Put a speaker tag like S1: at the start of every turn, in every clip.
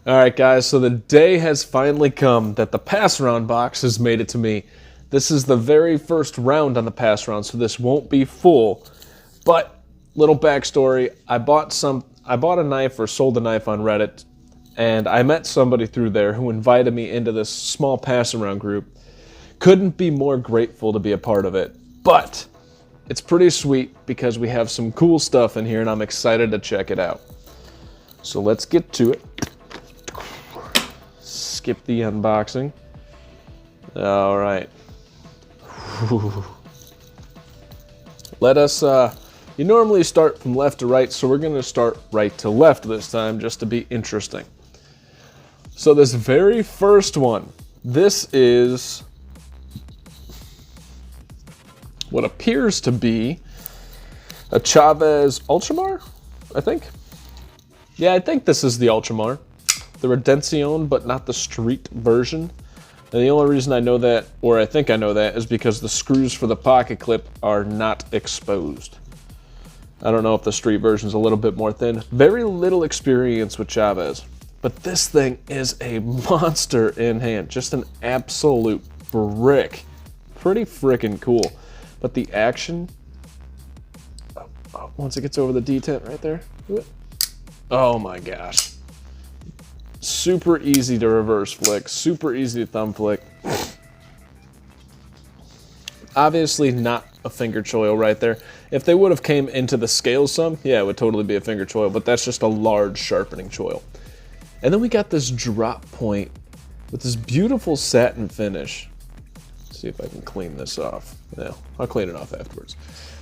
S1: Alright guys, so the day has finally come that the pass round box has made it to me. This is the very first round on the pass round, so this won't be full. But, little backstory, I bought a knife or sold a knife on Reddit, and I met somebody through there who invited me into this small pass around group. Couldn't be more grateful to be a part of it. But, it's pretty sweet because we have some cool stuff in here and I'm excited to check it out. So let's get to it. Skip the unboxing. All right. Let us, you normally start from left to right, so we're going to start right to left this time just to be interesting. So this very first one, this is what appears to be a Chavez Ultramar, I think. Yeah, I think this is the Ultramar. The Redención, but not the street version. And the only reason I know that, or I think I know that, is because the screws for the pocket clip are not exposed. I don't know if the street version is a little bit more thin. Very little experience with Chavez. But this thing is a monster in hand. Just an absolute brick. Pretty freaking cool. But the action, once it gets over the detent right there. Oh my gosh. Super easy to reverse flick, super easy to thumb flick. Obviously not a finger choil right there. If they would have came into the scale some, yeah, it would totally be a finger choil, but that's just a large sharpening choil. And then we got this drop point with this beautiful satin finish. Let's see if I can clean this off. Yeah, I'll clean it off afterwards.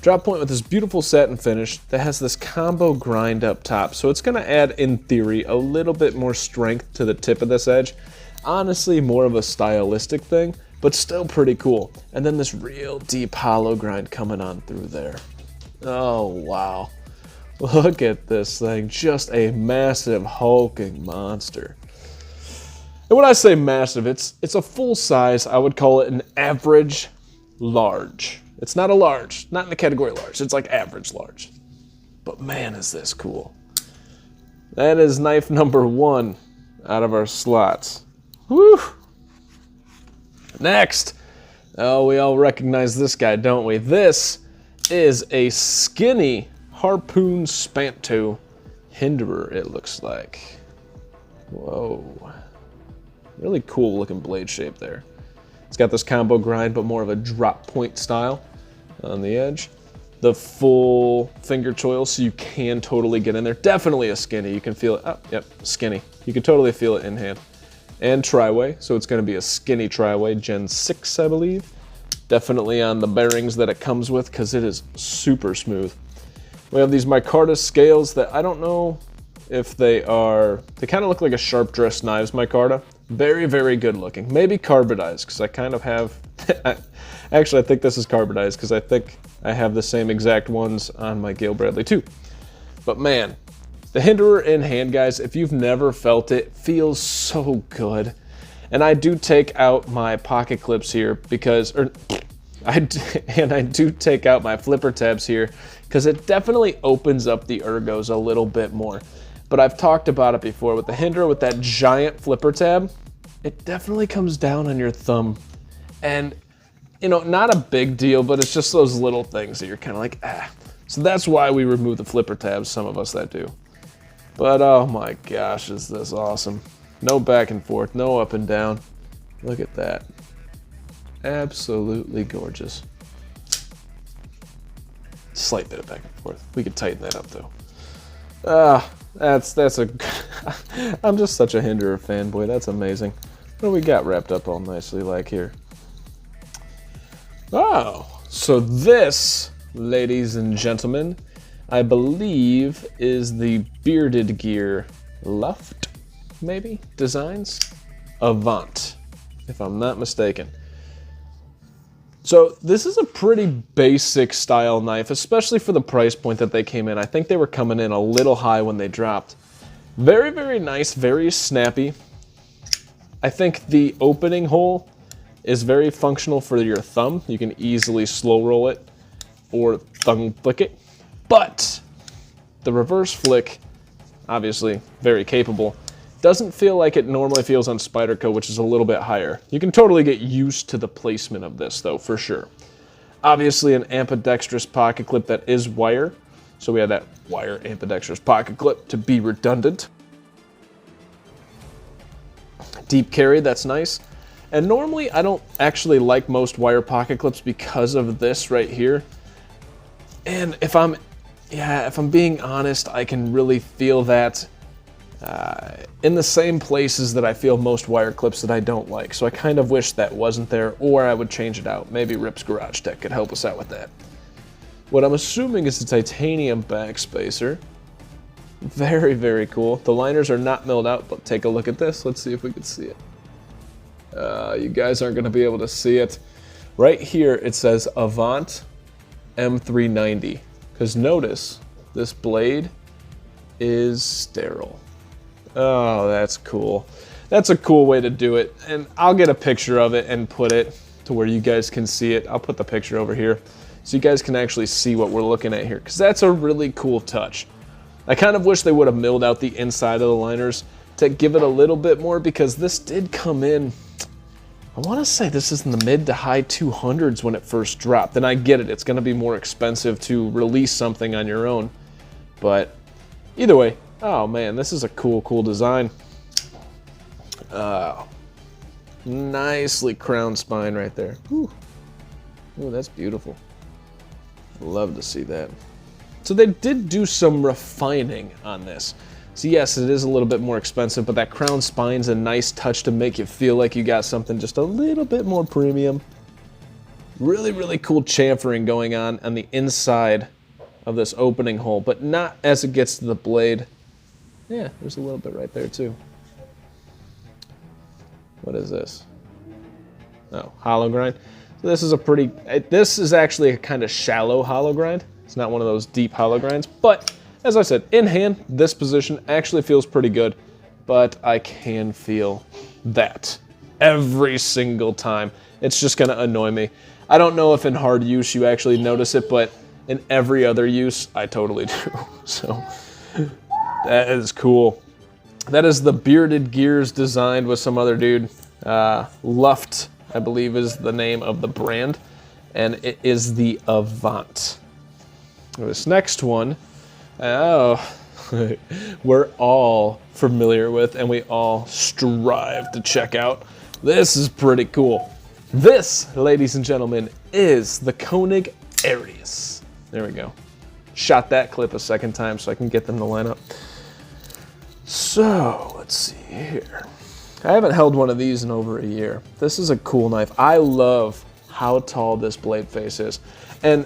S1: Drop point with this beautiful satin finish that has this combo grind up top. So it's going to add, in theory, a little bit more strength to the tip of this edge. Honestly, more of a stylistic thing, but still pretty cool. And then this real deep hollow grind coming on through there. Oh, wow. Look at this thing. Just a massive hulking monster. And when I say massive, it's a full size. I would call it an average large. It's not a large, not in the category large. It's like average large. But man, is this cool. That is knife number 1 out of our slots. Woo! Next. Oh, we all recognize this guy, don't we? This is a skinny Harpoon Spanto Hinderer, it looks like. Whoa. Really cool looking blade shape there. It's got this combo grind, but more of a drop point style on the edge. The full finger choil, so you can totally get in there. Definitely a skinny. You can feel it. Oh, yep, skinny. You can totally feel it in hand. And tri-way, so it's going to be a skinny tri-way, Gen 6, I believe. Definitely on the bearings that it comes with, because it is super smooth. We have these micarta scales that I don't know if they are... They kind of look like a sharp dressed knives micarta. Very, very good looking. Maybe carbidized, because I kind of have... Actually, I think this is carbidized, because I think I have the same exact ones on my Gale Bradley too. But man, the Hinderer in hand, guys, if you've never felt it, feels so good. And I do take out my pocket clips here because... I do take out my flipper tabs here, because it definitely opens up the ergos a little bit more. But I've talked about it before with the Hinderer, with that giant flipper tab, it definitely comes down on your thumb. And, you know, not a big deal, but it's just those little things that you're kind of like, ah. So that's why we remove the flipper tabs, some of us that do. But oh my gosh, is this awesome. No back and forth, no up and down. Look at that. Absolutely gorgeous. Slight bit of back and forth. We could tighten that up though. That's a... I'm just such a Hinderer fanboy. That's amazing. What do we got wrapped up all nicely like here? Oh, so this, ladies and gentlemen, I believe is the Bearded Gear Luft, maybe, designs? Avant, if I'm not mistaken. So this is a pretty basic style knife, especially for the price point that they came in. I think they were coming in a little high when they dropped. Very, very nice, very snappy. I think the opening hole is very functional for your thumb. You can easily slow roll it or thumb flick it. But the reverse flick, obviously very capable, Doesn't feel like it normally feels on Spyderco, which is a little bit higher. You can totally get used to the placement of this, though, for sure. Obviously, an ambidextrous pocket clip that is wire. So we have that wire ambidextrous pocket clip to be redundant. Deep carry, that's nice. And normally, I don't actually like most wire pocket clips because of this right here. And if I'm being honest, I can really feel that in the same places that I feel most wire clips that I don't like. So I kind of wish that wasn't there, or I would change it out. Maybe Rip's Garage Tech could help us out with that. What I'm assuming is a titanium backspacer. Very, very cool. The liners are not milled out, but take a look at this. Let's see if we can see it. You guys aren't going to be able to see it. Right here it says Avant M390. Because notice, this blade is sterile. Oh, that's cool. That's a cool way to do it. And I'll get a picture of it and put it to where you guys can see it. I'll put the picture over here so you guys can actually see what we're looking at here, because that's a really cool touch. I kind of wish they would have milled out the inside of the liners to give it a little bit more, because this did come in, I want to say this is in the mid to high 200s when it first dropped. And I get it, it's going to be more expensive to release something on your own. But either way, oh man, this is a cool, cool design. Nicely crowned spine right there. Whew. Oh, that's beautiful. Love to see that. So they did do some refining on this. So yes, it is a little bit more expensive, but that crown spine's a nice touch to make you feel like you got something just a little bit more premium. Really, really cool chamfering going on the inside of this opening hole, but not as it gets to the blade. Yeah, there's a little bit right there too. What is this? Oh, hollow grind. So this is a pretty, this is actually a kind of shallow hollow grind. It's not one of those deep hollow grinds, but as I said, in hand, this position actually feels pretty good, but I can feel that every single time. It's just gonna annoy me. I don't know if in hard use you actually notice it, but in every other use, I totally do. So that is cool. That is the bearded gears designed with some other dude. Luft, I believe, is the name of the brand, and it is the Avant. This next one, we're all familiar with, and we all strive to check out. This is pretty cool. This, ladies and gentlemen, is the Koenig Aries. There we go. Shot that clip a second time so I can get them to line up. So, let's see here. I haven't held one of these in over a year. This is a cool knife. I love how tall this blade face is. And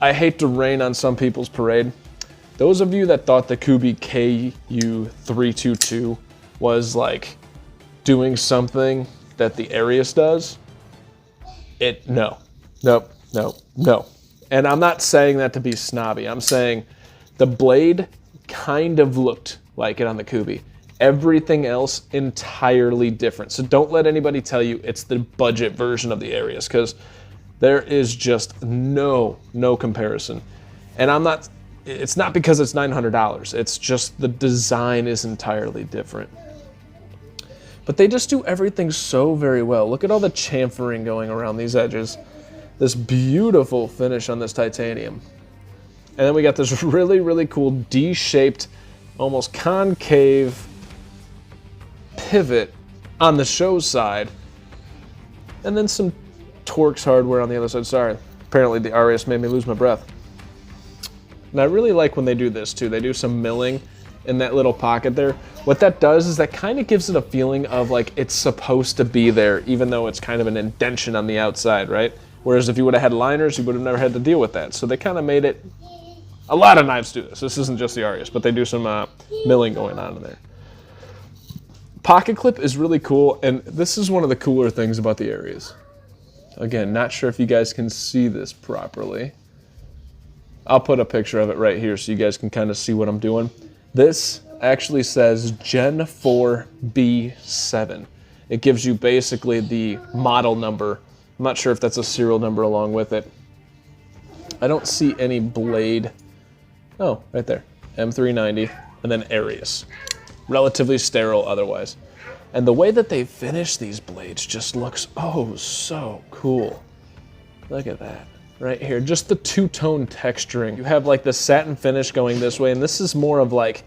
S1: I hate to rain on some people's parade. Those of you that thought the Kubi KU322 was like doing something that the Arius does, no. And I'm not saying that to be snobby. I'm saying the blade kind of looked like it on the Kubi. Everything else entirely different. So don't let anybody tell you it's the budget version of the Arius, because there is just no comparison. And it's not because it's $900. It's just the design is entirely different. But they just do everything so very well. Look at all the chamfering going around these edges. This beautiful finish on this titanium. And then we got this really, really cool D-shaped, almost concave pivot on the show side. And then some Torx hardware on the other side. Sorry, apparently the Arius made me lose my breath. And I really like when they do this too. They do some milling in that little pocket there. What that does is that kind of gives it a feeling of like it's supposed to be there, even though it's kind of an indention on the outside, right? Whereas if you would have had liners, you would have never had to deal with that. So they kind of made it, a lot of knives do this. This isn't just the Arius, but they do some milling going on in there. Pocket clip is really cool, and this is one of the cooler things about the Aries. Again, not sure if you guys can see this properly. I'll put a picture of it right here so you guys can kind of see what I'm doing. This actually says Gen 4 B7. It gives you basically the model number. I'm not sure if that's a serial number along with it. I don't see any blade. Oh, right there. M390 and then Arius. relatively sterile otherwise. And the way that they finish these blades just looks oh so cool. Look at that right here, just the two-tone texturing. You have like the satin finish going this way, and this is more of like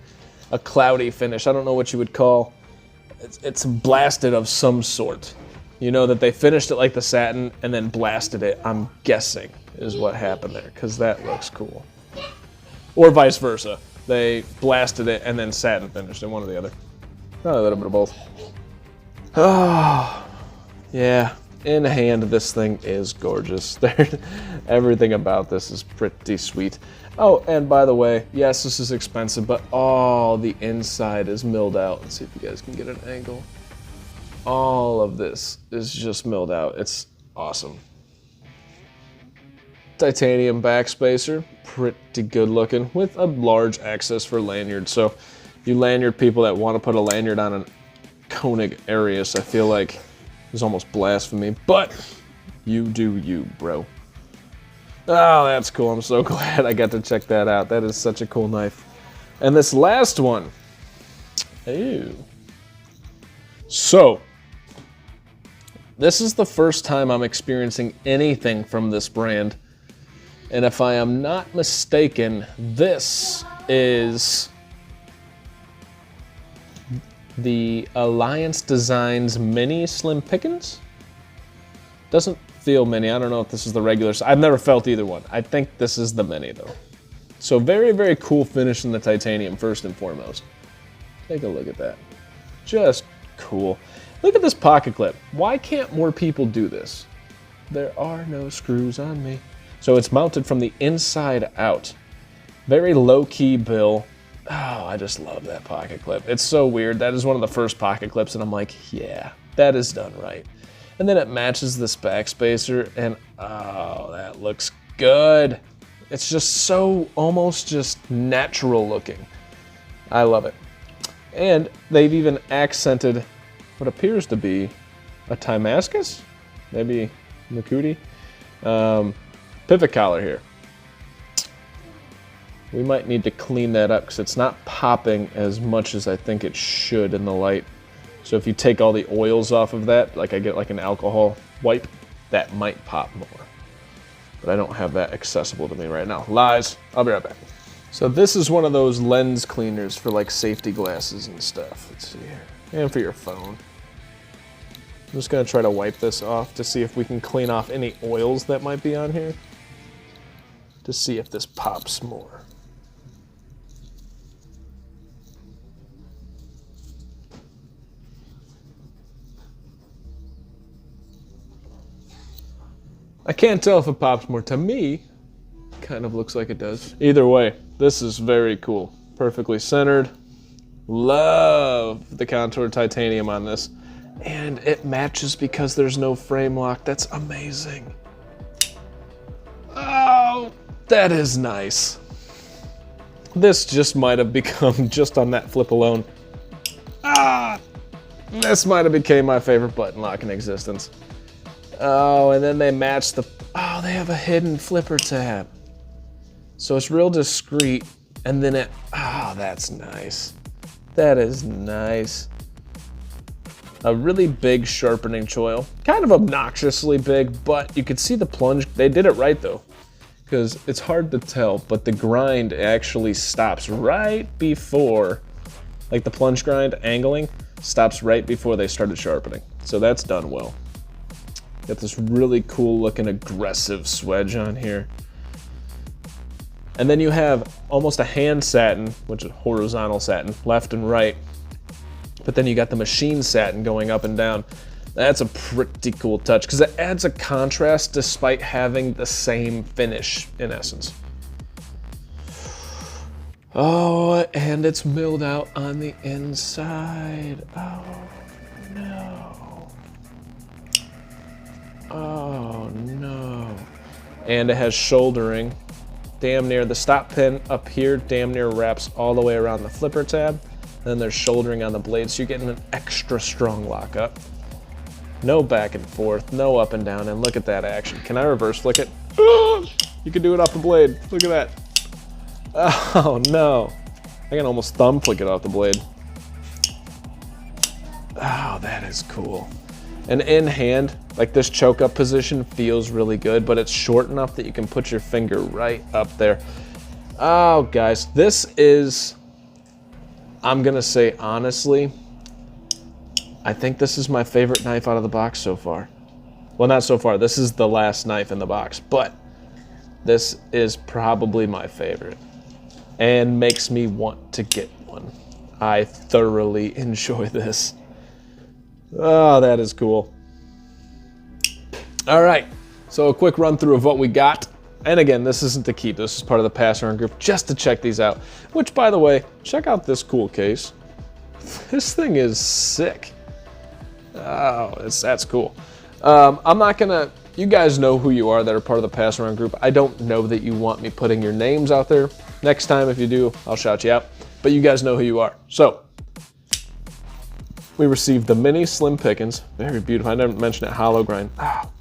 S1: a cloudy finish. I don't know what you would call, it's blasted of some sort. You know that they finished it like the satin and then blasted it, I'm guessing, is what happened there, because that looks cool. Or vice versa. They blasted it and then satin finished it, one or the other. Probably a little bit of both. Oh, yeah. In hand, this thing is gorgeous. Everything about this is pretty sweet. Oh, and by the way, yes, this is expensive, but all the inside is milled out. Let's see if you guys can get an angle. All of this is just milled out. It's awesome. Titanium backspacer, pretty good looking, with a large access for lanyard. So you lanyard people that want to put a lanyard on an Koenig Aries, I feel like is almost blasphemy, but you do you, bro. Oh, that's cool. I'm so glad I got to check that out. That is such a cool knife. And this last one. Ew. So, this is the first time I'm experiencing anything from this brand. And if I am not mistaken, this is the Alliance Designs Mini Slim Pickens. Doesn't feel mini. I don't know if this is the regular. I've never felt either one. I think this is the mini though. So very, very cool finish in the titanium first and foremost. Take a look at that. Just cool. Look at this pocket clip. Why can't more people do this? There are no screws on me. So it's mounted from the inside out. Very low-key bill. Oh, I just love that pocket clip. It's so weird. That is one of the first pocket clips, and I'm like, yeah, that is done right. And then it matches this backspacer, and oh, that looks good. It's just so almost just natural looking. I love it. And they've even accented what appears to be a Timascus, maybe Makudi, pivot collar here. We might need to clean that up because it's not popping as much as I think it should in the light. So if you take all the oils off of that, like I get like an alcohol wipe, that might pop more. But I don't have that accessible to me right now. Lies. I'll be right back. So this is one of those lens cleaners for like safety glasses and stuff. Let's see here. And for your phone. I'm just gonna try to wipe this off to see if we can clean off any oils that might be on here. To see if this pops more. I can't tell if it pops more. To me, kind of looks like it does. Either way, this is very cool. Perfectly centered. Love the contour titanium on this. And it matches because there's no frame lock. That's amazing. Oh, that is nice. This just might have become, just on that flip alone, this might have became my favorite button lock in existence. Oh, and then they match the, oh, they have a hidden flipper tab. So it's real discreet, and then it, oh, that's nice. That is nice. A really big sharpening choil. Kind of obnoxiously big, but you can see the plunge. They did it right though, because it's hard to tell, but the grind actually stops right before, like the plunge grind angling, stops right before they started sharpening. So that's done well. Got this really cool looking aggressive swedge on here. And then you have almost a hand satin, which is horizontal satin, left and right. But then you got the machine satin going up and down. That's a pretty cool touch because it adds a contrast despite having the same finish in essence. Oh, and it's milled out on the inside. Oh, no. Oh, no. And it has shouldering. Damn near the stop pin up here, damn near wraps all the way around the flipper tab. Then there's shouldering on the blade, so you're getting an extra strong lockup. No back and forth, no up and down, and look at that action. Can I reverse flick it? You can do it off the blade. Look at that. Oh, no. I can almost thumb flick it off the blade. Oh, that is cool. And in hand, like this choke up position feels really good, but it's short enough that you can put your finger right up there. Oh, guys, this is, I'm gonna say honestly, I think this is my favorite knife out of the box so far. Well, not so far, this is the last knife in the box, but this is probably my favorite and makes me want to get one. I thoroughly enjoy this. Oh, that is cool. All right, so a quick run through of what we got. And again, this isn't to keep, this is part of the pass around group just to check these out. Which, by the way, check out this cool case. This thing is sick. Oh, that's cool. I'm not gonna, you guys know who you are that are part of the pass around group. I don't know that you want me putting your names out there. Next time, if you do, I'll shout you out. But you guys know who you are. So, we received the mini slim Pickens. Very beautiful. I didn't mention it, hollow grind. Oh,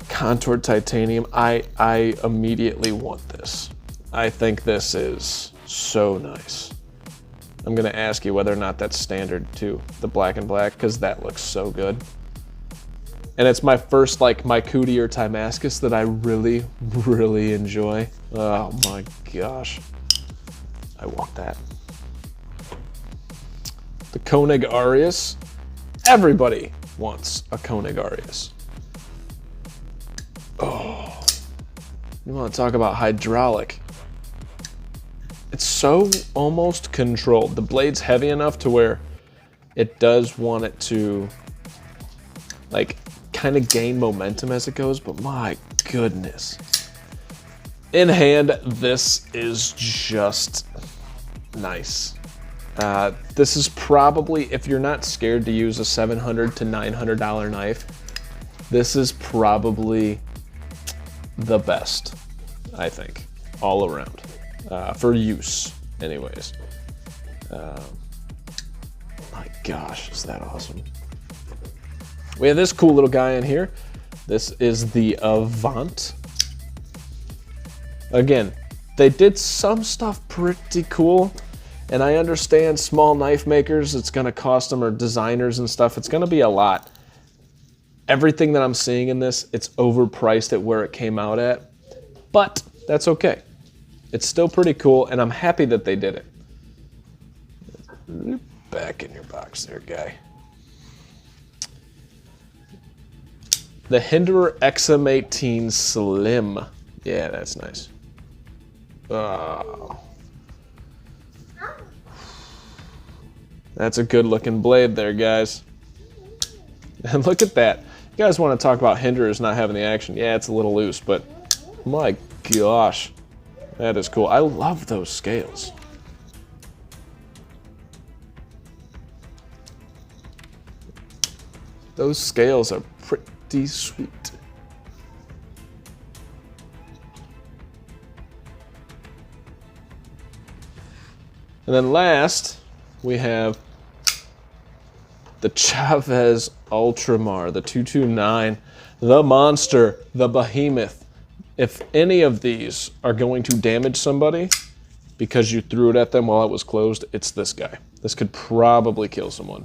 S1: contoured titanium. I immediately want this. I think this is so nice. I'm gonna ask you whether or not that's standard too, the black and black, because that looks so good. And it's my first like Mycudi or Timascus that I really, really enjoy. Oh my gosh. I want that. The Koenig Aries. Everybody wants a Koenig Aries. Oh, you want to talk about hydraulic. It's so almost controlled. The blade's heavy enough to where it does want it to like kind of gain momentum as it goes, but my goodness. In hand, this is just nice. This is probably, if you're not scared to use a $700 to $900 knife, this is probably the best, I think, all around, for use, anyways. My gosh, is that awesome. We have this cool little guy in here. This is the Avant. Again, they did some stuff pretty cool, and I understand small knife makers, it's gonna cost them, or designers and stuff, it's gonna be a lot. Everything that I'm seeing in this, it's overpriced at where it came out at, but that's okay. It's still pretty cool, and I'm happy that they did it. Back in your box there, guy. The Hinderer XM18 Slim. Yeah, that's nice. Oh. That's a good looking blade there, guys. And look at that. You guys want to talk about Hinderers not having the action. Yeah, it's a little loose, but my gosh. That is cool. I love those scales. Those scales are pretty sweet. And then last, we have the Chavez Ultramar, the 229, the monster, the behemoth. If any of these are going to damage somebody because you threw it at them while it was closed, it's this guy. This could probably kill someone.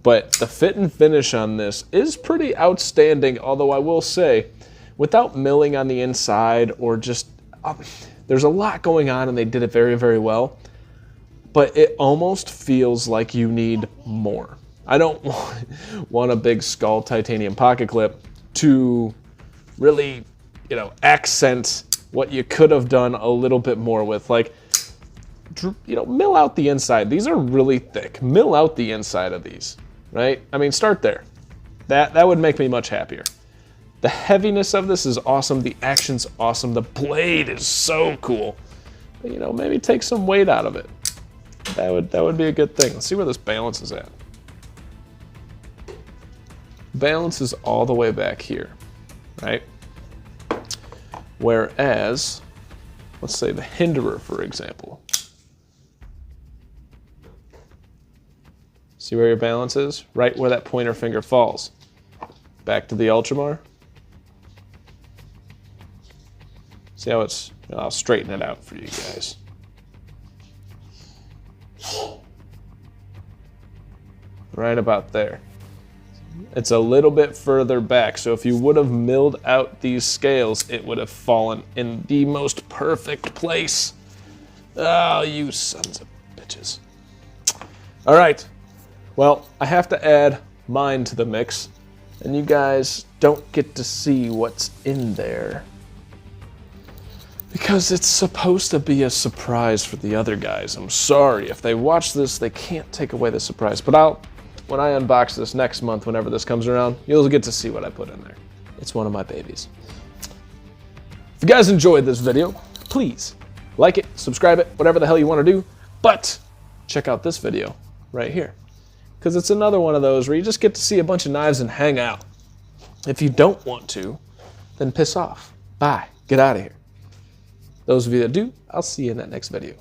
S1: But the fit and finish on this is pretty outstanding, although I will say, without milling on the inside or just, there's a lot going on and they did it very, very well. But it almost feels like you need more. I don't want a big skull titanium pocket clip to really, you know, accent what you could have done a little bit more with. Like, you know, mill out the inside. These are really thick. Mill out the inside of these, right? I mean, start there. That would make me much happier. The heaviness of this is awesome. The action's awesome. The blade is so cool. But, you know, maybe take some weight out of it. That would be a good thing. Let's see where this balance is at. Balance is all the way back here, right? Whereas, let's say the Hinderer, for example. See where your balance is? Right where that pointer finger falls. Back to the Ultramar. See how it's, I'll straighten it out for you guys. right about there. It's a little bit further back, so if you would have milled out these scales, it would have fallen in the most perfect place. Oh, you sons of bitches. All right, well, I have to add mine to the mix, and you guys don't get to see what's in there because it's supposed to be a surprise for the other guys. I'm sorry, if they watch this, they can't take away the surprise, but when I unbox this next month, whenever this comes around, you'll get to see what I put in there. It's one of my babies. If you guys enjoyed this video, please like it, subscribe it, whatever the hell you want to do, but check out this video right here, because it's another one of those where you just get to see a bunch of knives and hang out. If you don't want to, then piss off. Bye. Get out of here. Those of you that do, I'll see you in that next video.